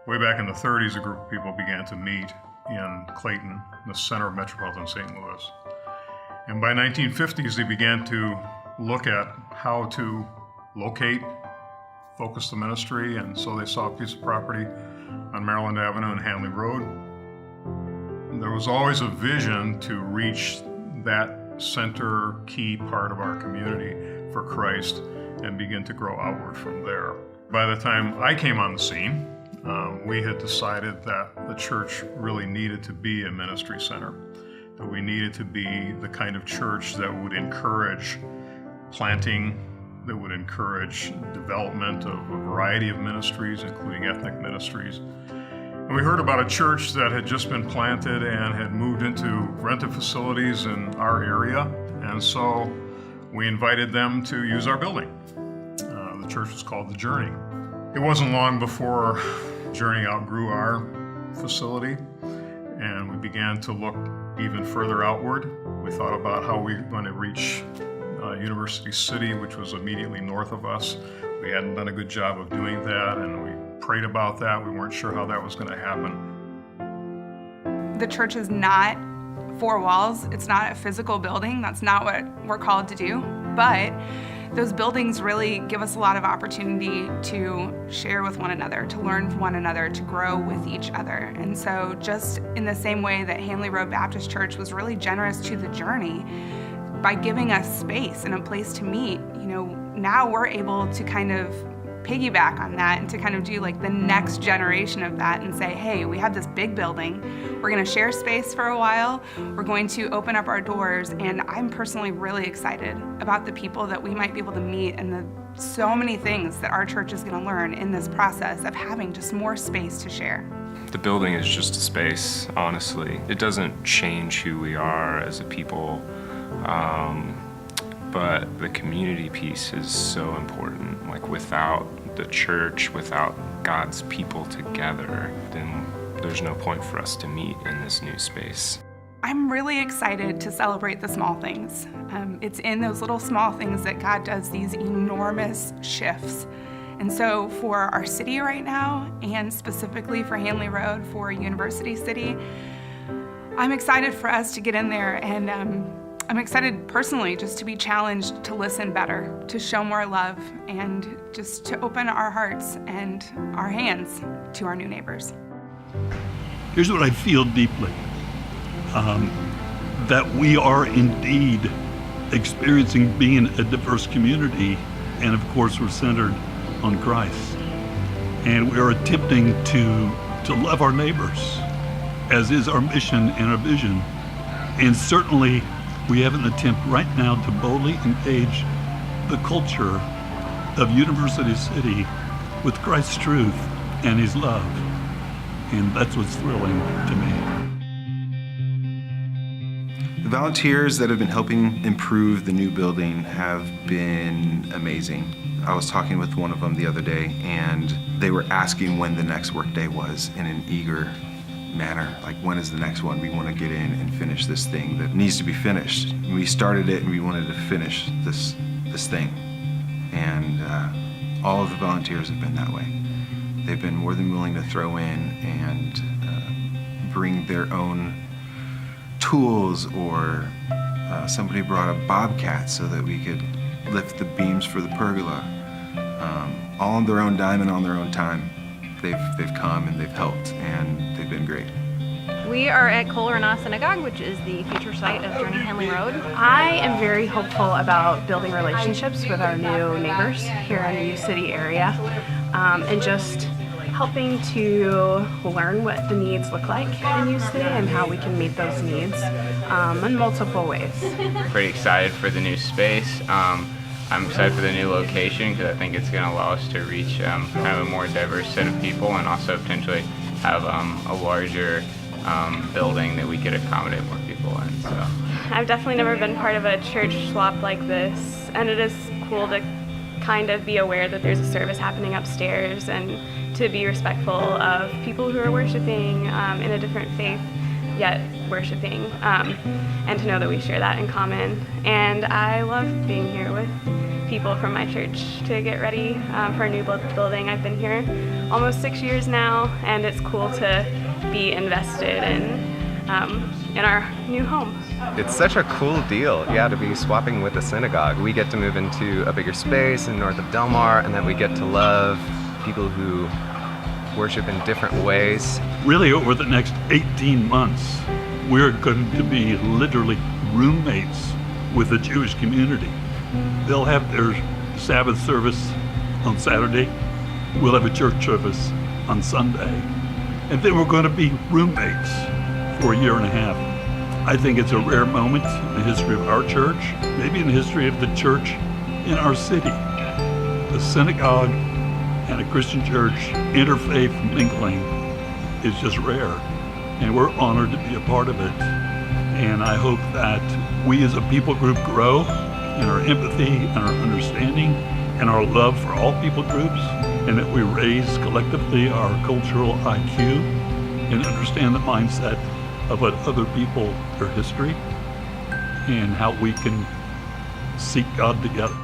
Way back in the 30s, a group of people began to meet in Clayton, the center of metropolitan St. Louis. And by 1950s, they began to look at how to locate, focus the ministry, and so they saw a piece of property on Maryland Avenue and Hanley Road. There was always a vision to reach that center key part of our community for Christ and begin to grow outward from there. By the time I came on the scene, we had decided that the church really needed to be a ministry center, that we needed to be the kind of church that would encourage planting, that would encourage development of a variety of ministries, including ethnic ministries. And we heard about a church that had just been planted and had moved into rented facilities in our area, and so we invited them to use our building. The church was called The Journey. It wasn't long before Journey outgrew our facility, and we began to look even further outward. We thought about how we were going to reach University City, which was immediately north of us. We hadn't done a good job of doing that, and we prayed about that. We weren't sure how that was going to happen. The church is not four walls. It's not a physical building. That's not what we're called to do. But those buildings really give us a lot of opportunity to share with one another, to learn from one another, to grow with each other. And so just in the same way that Hanley Road Baptist Church was really generous to the Journey by giving us space and a place to meet, now we're able to kind of piggyback on that and to kind of do like the next generation of that and say, hey, we have this big building. We're going to share space for a while. We're going to open up our doors. And I'm personally really excited about the people that we might be able to meet and so many things that our church is going to learn in this process of having just more space to share. The building is just a space, honestly. It doesn't change who we are as a people. But the community piece is so important. Like without the church, without God's people together, then there's no point for us to meet in this new space. I'm really excited to celebrate the small things. It's in those little small things that God does these enormous shifts. And so for our city right now, and specifically for Hanley Road, for University City, I'm excited for us to get in there, and I'm excited personally just to be challenged to listen better, to show more love, and just to open our hearts and our hands to our new neighbors. Here's what I feel deeply, that we are indeed experiencing being a diverse community, and of course we're centered on Christ. And we are attempting to love our neighbors, as is our mission and our vision. And certainly we have an attempt right now to boldly engage the culture of University City with Christ's truth and His love. And that's what's thrilling to me. The volunteers that have been helping improve the new building have been amazing. I was talking with one of them the other day, and they were asking when the next workday was in an eager manner. Like, when is the next one? We want to get in and finish this thing that needs to be finished. We started it and we wanted to finish this thing. And all of the volunteers have been that way. They've been more than willing to throw in and bring their own tools, or somebody brought a bobcat so that we could lift the beams for the pergola. All on their own dime and on their own time. They've come and they've helped, and they've been great. We are at Kol Ranah Synagogue, which is the future site of Journey Hanley Road. I am very hopeful about building relationships with our new neighbors here in the U City area, and just helping to learn what the needs look like in U City and how we can meet those needs in multiple ways. Pretty excited for the new space. I'm excited for the new location because I think it's going to allow us to reach kind of a more diverse set of people, and also potentially have a larger building that we could accommodate more people in. So I've definitely never been part of a church swap like this, and it is cool to kind of be aware that there's a service happening upstairs and to be respectful of people who are worshiping in a different faith, yet worshiping, and to know that we share that in common. And I love being here with people from my church to get ready for a new building. I've been here almost 6 years now, and it's cool to be invested in our new home. It's such a cool deal, yeah, to be swapping with the synagogue. We get to move into a bigger space in north of Del Mar, and then we get to love people who worship in different ways. Really, over the next 18 months, we're going to be literally roommates with the Jewish community. They'll have their Sabbath service on Saturday. We'll have a church service on Sunday. And then we're going to be roommates for a year and a half. I think it's a rare moment in the history of our church, maybe in the history of the church in our city. A synagogue and a Christian church interfaith mingling is just rare, and we're honored to be a part of it. And I hope that we as a people group grow in our empathy and our understanding and our love for all people groups, and that we raise collectively our cultural IQ and understand the mindset of what other people, their history, and how we can seek God together.